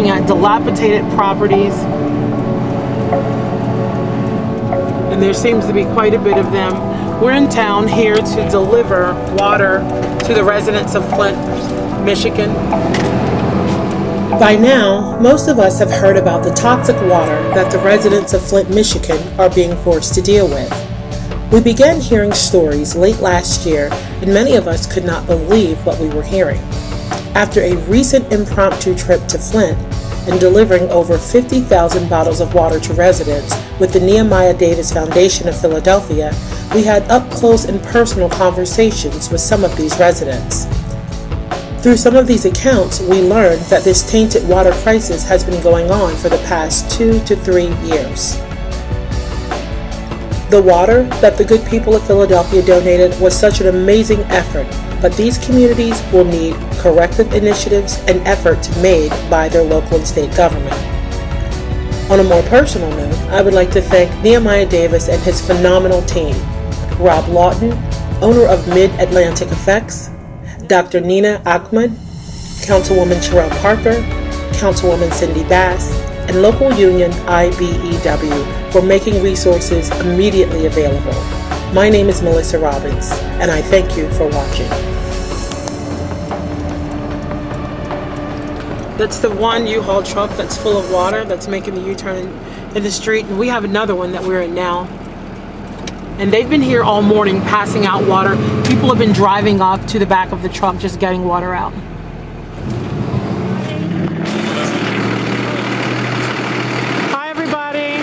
looking at dilapidated properties. And there seems to be quite a bit of them. We're in town here to deliver water to the residents of Flint, Michigan. By now, most of us have heard about the toxic water that the residents of Flint, Michigan are being forced to deal with. We began hearing stories late last year, and many of us could not believe what we were hearing. After a recent impromptu trip to Flint and delivering over 50,000 bottles of water to residents with the Nehemiah Davis Foundation of Philadelphia, we had up-close and personal conversations with some of these residents. Through some of these accounts, we learned that this tainted water crisis has been going on for the past 2 to 3 years. The water that the good people of Philadelphia donated was such an amazing effort, but these communities will need corrective initiatives and efforts made by their local and state government. On a more personal note, I would like to thank Nehemiah Davis and his phenomenal team, Rob Lawton, owner of Mid-Atlantic Effects, Dr. Nina Ahmed, Councilwoman Sherelle Parker, Councilwoman Cindy Bass, and local union IBEW for making resources immediately available. My name is Melissa Robbins, and I thank you for watching. That's the one U-Haul truck that's full of water that's making the U-turn in the street, and we have another one that we're in now. And they've been here all morning passing out water. People have been driving up to the back of the truck just getting water out. Hi, everybody.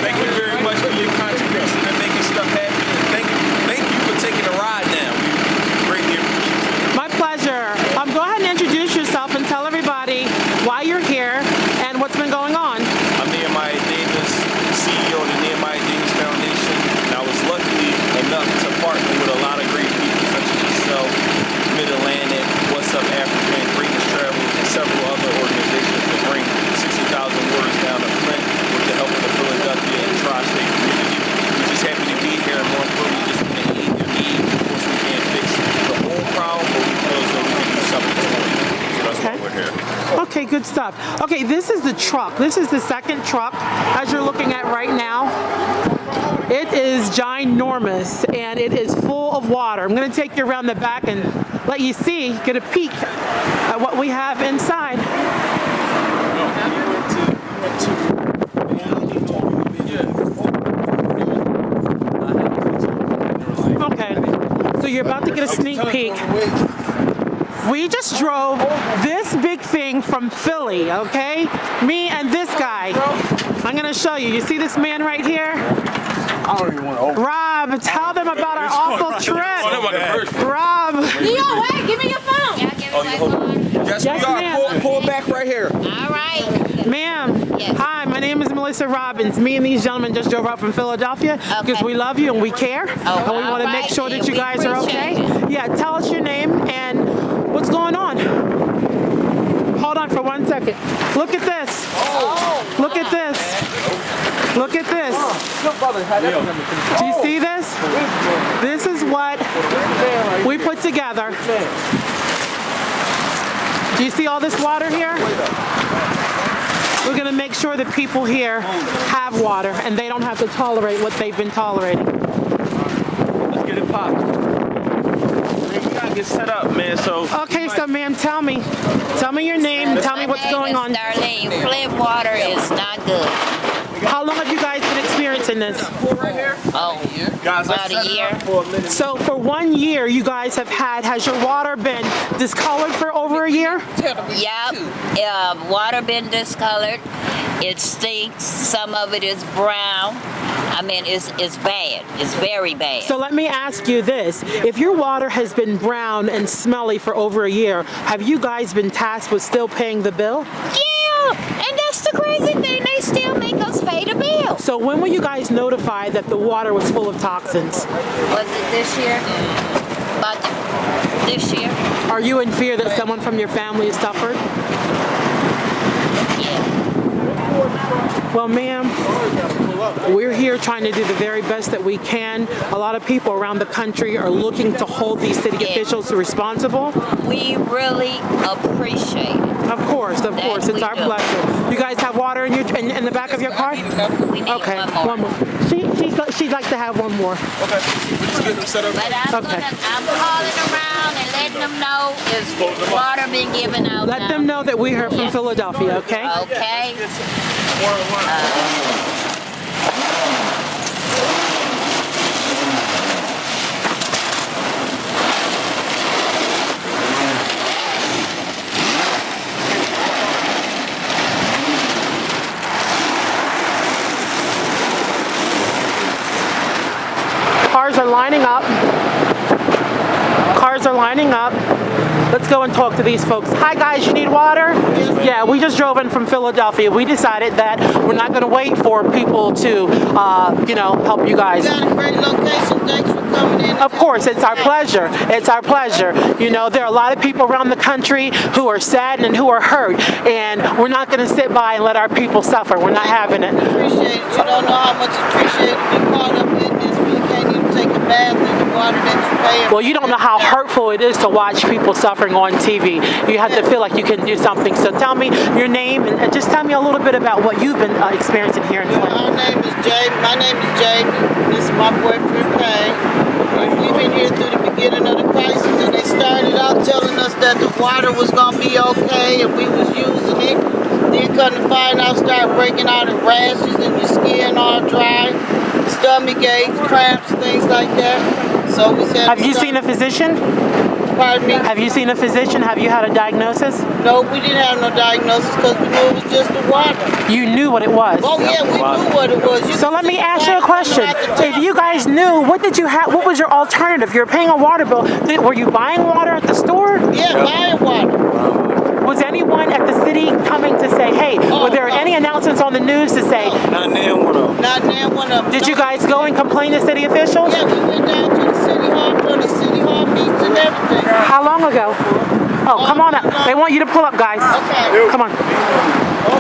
Thank you very much for your contribution and making stuff happen. Thank you for taking a ride now. We greatly appreciate it. My pleasure. Go ahead and introduce yourself and tell everybody why you're here and what's been going on. I'm Nehemiah Davis, CEO of the Nehemiah Davis Foundation, and I was lucky enough to partner with a lot of great people such as yourself, Mid-Atlantic, What's Up Africa, and Greatness Travel, and several other organizations to bring 60,000 waters down to Flint with the help of the Philadelphia and tri-state community. We're just happy to be here, and more importantly, just want to aid their need. Of course, we can't fix the whole problem, but we feel as though we can do something to it. So that's why we're here. Okay, good stuff. Okay, this is the truck. This is the second truck as you're looking at right now. It is ginormous and it is full of water. I'm going to take you around the back and let you see, get a peek at what we have inside. Okay, so you're about to get a sneak peek. We just drove this big thing from Philly, okay? Me and this guy. I'm gonna show you. You see this man right here? I don't even want to Rob, tell them about our awful trip. Rob. Leo, wait, give me your phone. Yeah, give me my phone. Yes, Yes, we are. ma'am. Pull back right here. All right. Ma'am, Yes. hi, my name is Melissa Robbins. Me and these gentlemen just drove up from Philadelphia because we love you and we care. And we want to make sure that you guys are okay. Yeah, tell us your name and what's going on. Hold on for 1 second. Look at this. Look at this. Look at this. Do you see this? This is what we put together. Do you see all this water here? We're going to make sure that people here have water and they don't have to tolerate what they've been tolerating. Let's get it popped. We gotta get set up, man. Okay, so ma'am, tell me your name, tell me what's going on. Darlene, Flint water is not good. How long have you guys been experiencing this? Oh, Guys, about a year. So for 1 year you guys have has your water been discolored for over a year? Yep. Water been discolored. It stinks. Some of it is brown. I mean, it's bad. It's very bad. So let me ask you this. If your water has been brown and smelly for over a year, have you guys been tasked with still paying the bill? Yeah, and that's the crazy thing. They still make us pay the bill. So when were you guys notified that the water was full of toxins? Was it this year? About this year? Are you in fear that someone from your family has suffered? Yeah. Well, ma'am, we're here trying to do the very best that we can. A lot of people around the country are looking to hold these city officials responsible. We really appreciate it. Of course, That it's we our do. pleasure. You guys have water in the back of your car? We need Okay, one more. She'd like to have one more. Okay. We're just getting them set up. But I'm Okay. I'm calling around and letting them know is water being given out Let now. them know that we are from Yeah. Philadelphia, okay? Okay. Cars are lining up. Cars are lining up. Let's go and talk to these folks. Hi guys, you need water? Yeah, we just drove in from Philadelphia. We decided that we're not going to wait for people to, help you guys. Got a great location. Thanks for coming in. Of course, it's our pleasure. It's our pleasure. You know, there are a lot of people around the country who are saddened and who are hurt, and we're not going to sit by and let our people suffer. We're not having it. Appreciate it. You don't know how much appreciate it. Be caught up in this when you can't even take a bath in the water that you pay. Well, you don't know how hurtful it is to watch people suffering on TV. You have to feel like you can do something. So tell me your name and just tell me a little bit about what you've been experiencing here in Flint. My name is Jamie. My name is Jamie. This is my boyfriend Payne. And we've been here through the beginning of the crisis, and they started out telling us that the water was gonna be okay, and we was using it. Then come to find out, start breaking out in rashes, and your skin all dry, stomach aches, cramps, things like that. So we said. Have you seen a physician? Pardon me? Have you seen a physician? Have you had a diagnosis? No, we didn't have no diagnosis because we knew it was just the water. You knew what it was. Oh yeah, we knew what it was. So let me ask you a question. If you guys knew, what did you have? What was your alternative? You're paying a water bill. Were you buying water at the store? Yeah, buying water. Was anyone at the city coming to say, hey, were there any announcements on the news to say, Not now, one of them. Not now one of them. did you guys go and complain to city officials? Yeah, we went down to the city hall for the city hall meetings and everything. How long ago? Oh, come on up. They want you to pull up, guys. Okay. Come on.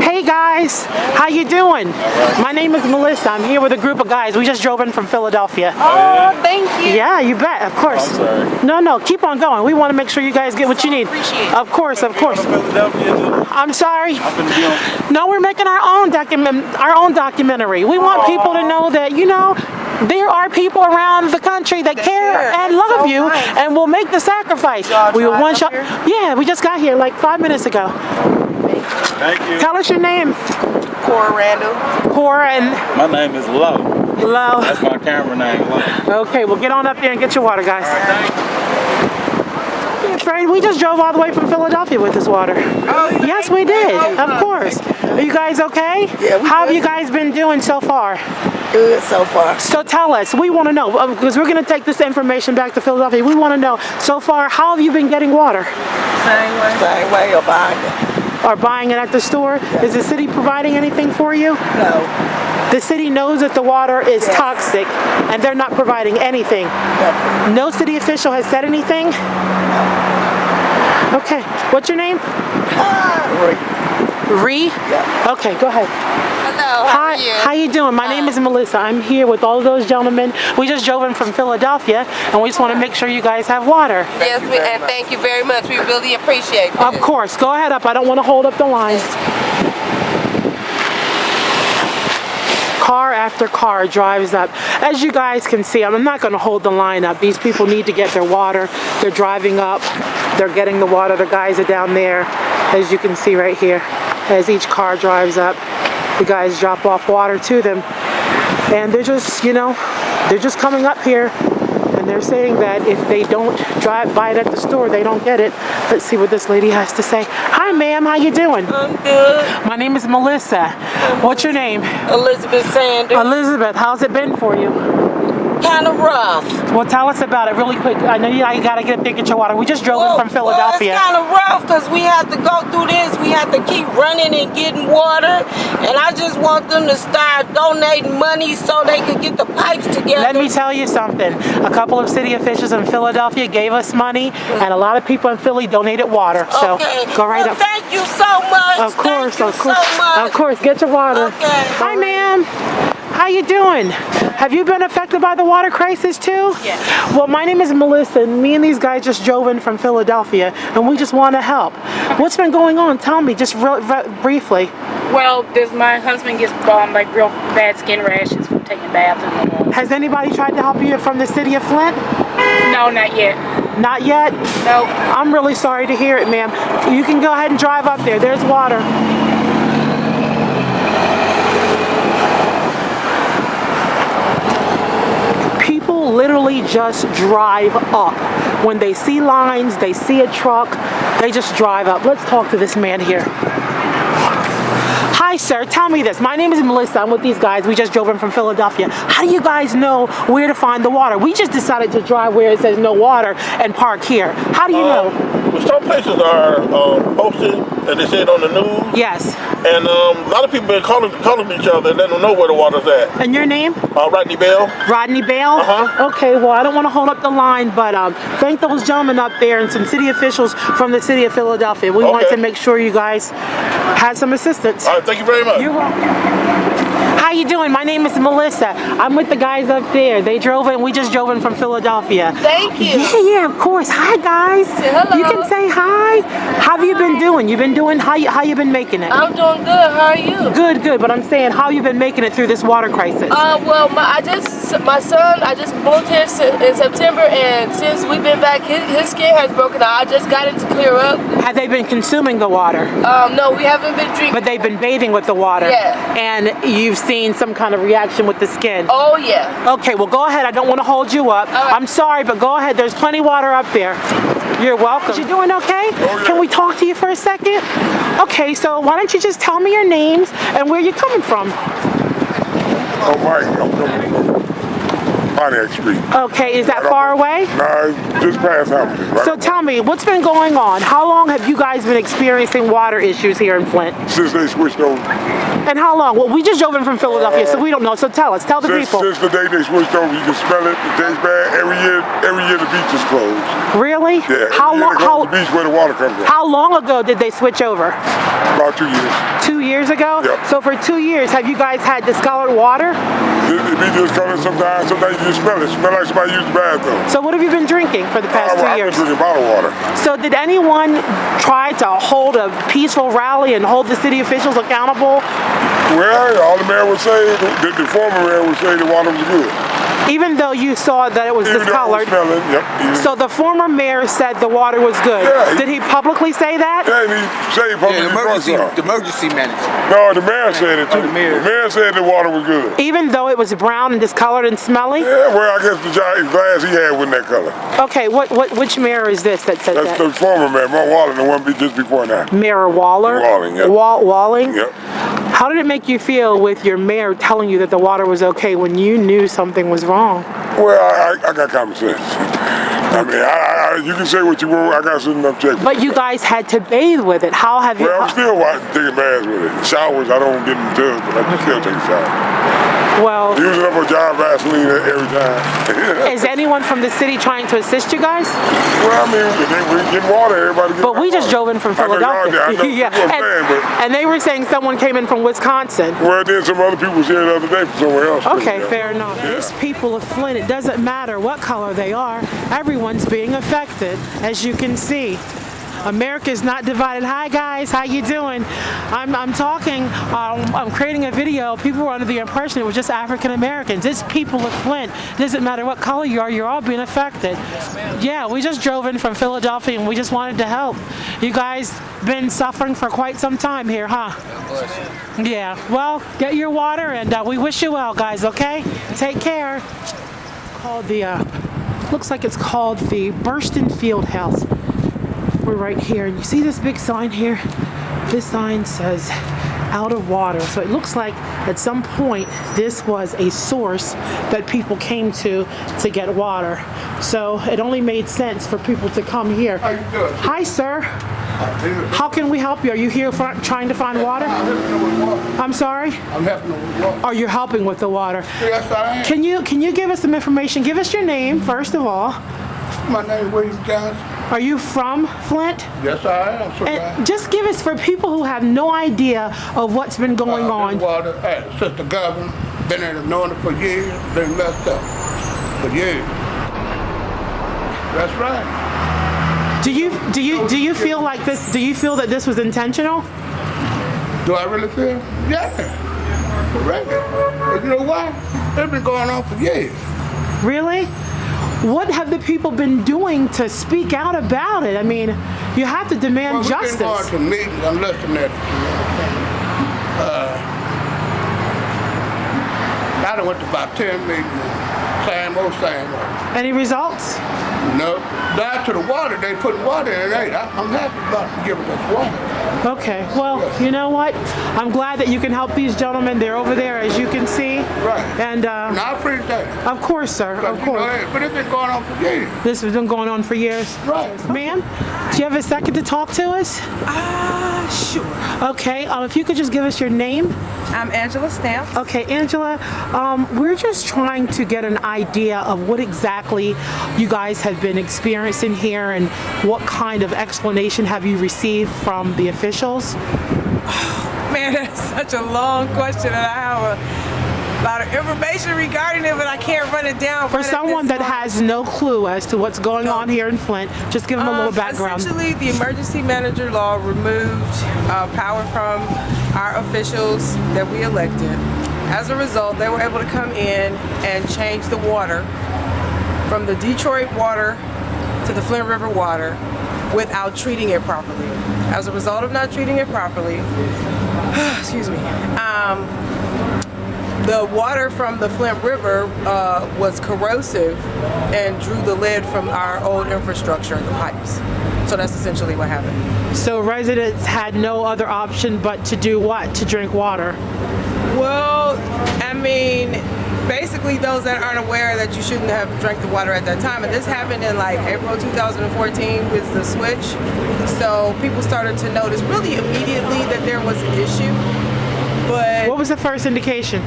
Hey guys, how you doing? My name is Melissa. I'm here with a group of guys. We just drove in from Philadelphia. Oh, thank you. Yeah, you bet. Of course. No, keep on going. We want to make sure you guys get what you need. Appreciate it. Of course. Philadelphia. I'm sorry. No, we're making our own documentary. We want people to know that, there are people around the country that care and love you and will make the sacrifice. We were one shot. Yeah, we just got here like 5 minutes ago. Thank you. Tell us your name. Cora Randall. Cora and My name is Lo. Lo. That's my camera name, Lo. Okay, well get on up there and get your water, guys. Yeah, friend, we just drove all the way from Philadelphia with this water. Oh, Yes, we did. Of course. Are you guys okay? Yeah, we How have good. you guys been doing so far? Good so far. So tell us, we want to know, because we're going to take this information back to Philadelphia. We want to know, so far, how have you been getting water? Same way or buying it. Or buying it at the store? Is the city providing anything for you? No, The city knows that the water is toxic, and they're not providing anything. nothing. No city official has said anything? Okay, what's your name? Ree? Yeah. Okay, go ahead. Hello, how Hi, are you? how you doing? My name is Melissa. I'm here with all those gentlemen. We just drove in from Philadelphia, and we just want to make sure you guys have water. Yes, and thank you very much. We really appreciate it. Of course, go ahead up. I don't want to hold up the lines. Car after car drives up. As you guys can see, I'm not going to hold the line up. These people need to get their water. They're driving up. They're getting the water. The guys are down there, as you can see right here. As each car drives up, the guys drop off water to them. And they're just, they're just coming up here. And they're saying that if they don't buy it at the store, they don't get it. Let's see what this lady has to say. Hi, ma'am. How you doing? I'm good. My name is Melissa. What's your name? Elizabeth Sanders. Elizabeth. How's it been for you? kind of rough. Well, tell us about it really quick. I know you gotta get a picture of your water. We just drove in from Philadelphia. Well, it's kind of rough because we have to go through this. We have to keep running and getting water. And I just want them to start donating money so they could get the pipes together. Let me tell you something. A couple of city officials in Philadelphia gave us money, and a lot of people in Philly donated water. So Okay. go right Well, up. thank you so much. Of course, Thank of you course, so much. of course. Get your water. Okay. Hi, ma'am. How you doing? Have you been affected by the water crisis too? Yes. Well, my name is Melissa, and me and these guys just drove in from Philadelphia, and we just want to help. What's been going on? Tell me, just briefly. Well, my husband gets like real bad skin rashes from taking baths in the water. Has anybody tried to help you from the city of Flint? No, not yet. Not yet? No. I'm really sorry to hear it, ma'am. You can go ahead and drive up there. There's water. People literally just drive up. When they see lines, they see a truck, they just drive up. Let's talk to this man here. Hi, sir. Tell me this. My name is Melissa. I'm with these guys. We just drove in from Philadelphia. How do you guys know where to find the water? We just decided to drive where it says no water and park here. How do you know? Well, some places are posted and they say it on the news. Yes. And a lot of people been calling each other and they don't know where the water's at. And your name? Rodney Bell. Rodney Bell? Uh-huh. Okay, well, I don't want to hold up the line, but thank those gentlemen up there and some city officials from the city of Philadelphia. We wanted to make sure you guys had some assistance. All right, thank you very much. You're welcome. How you doing? My name is Melissa. I'm with the guys up there. They drove in. We just drove in from Philadelphia. Thank you. Yeah, of course. Hi, guys. Hello. You can say hi. How have you been doing? You been doing? How you been making it? I'm doing good. How are you? Good, good. But I'm saying, how you been making it through this water crisis? Well, my son, I just moved here in September, and since we've been back, his skin has broken out. I just got it to clear up. Have they been consuming the water? No, we haven't been drinking. But they've been bathing with the water. Yeah. And you've seen some kind of reaction with the skin. Oh, yeah. Okay, well, go ahead. I don't want to hold you up. All right. I'm sorry, but go ahead. There's plenty of water up there. You're welcome. You doing okay? Oh, yeah. Can we talk to you for a second? Okay, so why don't you just tell me your names and where you're coming from? Oh, Mike, I'm coming from Pontiac Street. Okay, is that far away? No, just past Hamilton. Right So tell me, what's been going on? How long have you guys been experiencing water issues here in Flint? since they switched over. And how long? Well, we just drove in from Philadelphia, so we don't know. So tell us, tell the people. Since the day they switched over, you can smell it. It tastes bad. Every year the beach is closed. Really? Yeah. How every year long? they close the beach where the water comes from. How long ago did they switch over? About 2 years. 2 years ago? Yep. So for 2 years, have you guys had discolored water? The beach is colored sometimes. Sometimes you just smell it. Smell like somebody used the bathroom. So what have you been drinking for the past 2 I've years? been drinking bottled water. So did anyone try to hold a peaceful rally and hold the city officials accountable? Well, all the mayor would say, the former mayor would say the water was good. Even though you saw that it was Even though it was discolored? smelling, yep. So the former mayor said the water was good. Yeah, Did he publicly say that? Yeah, and he said he Yeah, publicly the emergency manager. No, the mayor said it too. the mayor. The mayor said the water was good. Even though it was brown and discolored and smelly? Yeah, well, I guess the giant glass he had wasn't that color. Okay, which mayor is this that said That's that? the former mayor, Mark Walling, the one just before now. Mayor Waller? Walling, yep. Walling? Yep. How did it make you feel with your mayor telling you that the water was okay when you knew something was wrong? Well, I got common sense. I mean, you can say what you want. I got something I'm checking. But you guys had to bathe with it. How have you? Well, I'm still taking baths with it. Showers, I don't get in the tub, but I can still take a shower. Well, Using up a jar of Vaseline every time. is anyone from the city trying to assist you guys? Well, I mean, if we get water, everybody gets But we just water. drove in from I know y'all Philadelphia. did. I know Yeah, you were saying, but and they were saying someone came in from Wisconsin. well, then some other people was here the other day from somewhere else. Okay, Yeah. fair enough. These people of Flint, it doesn't matter what color they are, everyone's being affected, as you can see. America is not divided. Hi guys, how you doing? I'm talking, I'm creating a video. People were under the impression it was just African Americans. It's people of Flint. Doesn't matter what color you are, you're all being affected. Yeah, we just drove in from Philadelphia and we just wanted to help. You guys been suffering for quite some time here, huh? Yeah, well, get your water and we wish you well, guys, okay? Take care. Called the, looks like it's called the Burston Field House. We're right here, and you see this big sign here? This sign says out of water. So it looks like at some point this was a source that people came to get water. So it only made sense for people to come here. How you doing? Hi, sir. How can we help you? Are you here trying to find water? I'm helping them with water. I'm sorry? I'm helping them with water. Are you helping with the water? Yes, I am. Can you give us some information? Give us your name, first of all. My name is William Johnson. Are you from Flint? Yes, I am. So And just give us, for people who have no idea of what's been going on. Water, since the governor, been in the knowing it for years, been messed up for years. That's right. Do you feel like this? Do you feel that this was intentional? Do I really feel? Yeah. Correct. But you know why? It's been going on for years. Really? What have the people been doing to speak out about it? I mean, you have to demand justice. We've been going to meetings and listening at it. I done went to about 10 meetings. Same old. Any results? No. Down to the water, they put water in it. I'm happy about giving us water. Okay, well, you know what? I'm glad that you can help these gentlemen. They're over there, as you can see. Right. And I appreciate it. of course, sir. Of course. But it's been going on for years. This has been going on for years. Right. Ma'am, do you have a second to talk to us? Sure. Okay. If you could just give us your name. I'm Angela Stamps. Okay, Angela, we're just trying to get an idea of what exactly you guys have been experiencing here and what kind of explanation have you received from the officials? Man, that's such a long question, and I have a lot of information regarding it, but I can't run it down. For someone that has no clue as to what's going on here in Flint, just give them a little background. Essentially, the emergency manager law removed power from our officials that we elected. As a result, they were able to come in and change the water from the Detroit water to the Flint River water without treating it properly. As a result of not treating it properly, excuse me, the water from the Flint River was corrosive and drew the lead from our old infrastructure, the pipes. So that's essentially what happened. So residents had no other option but to do what? To drink water? Well, I mean, basically those that aren't aware that you shouldn't have drank the water at that time, and this happened in like April 2014 with the switch. So people started to notice really immediately that there was an issue. But what was the first indication?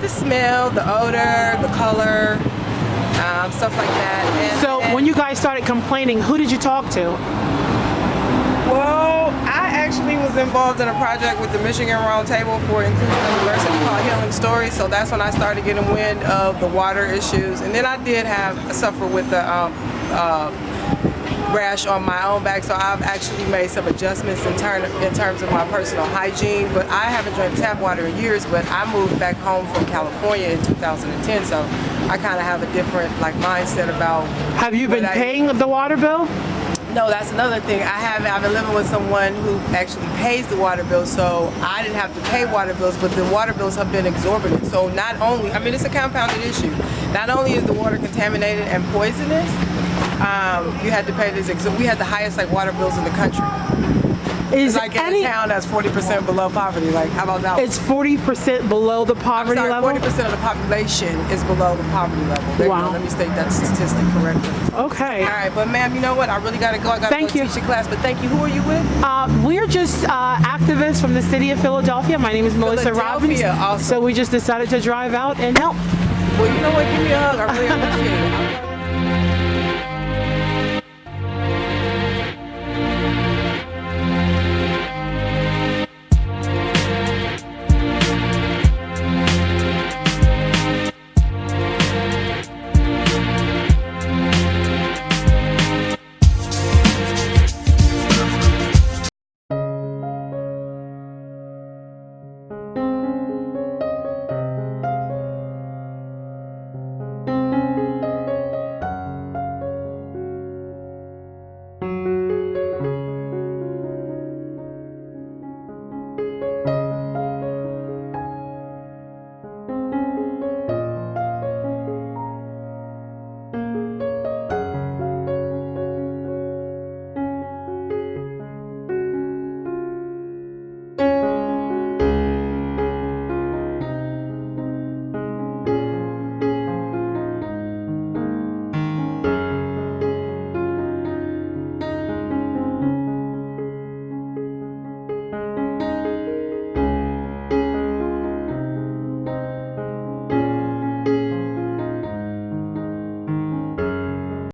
The smell, the odor, the color, stuff like that. So when you guys started complaining, who did you talk to? Well, I actually was involved in a project with the Michigan Roundtable for Inclusion and Diversity called Healing Stories. So that's when I started getting wind of the water issues. And then I did suffer with the rash on my own back, so I've actually made some adjustments in terms of my personal hygiene. But I haven't drank tap water in years, but I moved back home from California in 2010, so I kind of have a different mindset about. Have you been paying the water bill? No, that's another thing. I've been living with someone who actually pays the water bill, so I didn't have to pay water bills, but the water bills have been exorbitant. So not only, I mean, it's a compounded issue. Not only is the water contaminated and poisonous, you had to pay this. We had the highest water bills in the country. Is in a town that's 40% below poverty. How about that? It's 40% below the poverty level? 40% of the population is below the poverty level. Wow. Let me state that statistic correctly. Okay. All right, but ma'am, you know what? I really got to go. I got to go teach a class, but thank you. Who are you with? We're just activists from the city of Philadelphia. My name is Melissa Robbins. Awesome. So we just decided to drive out and help. Well, you know what? Give me a hug. I really appreciate it.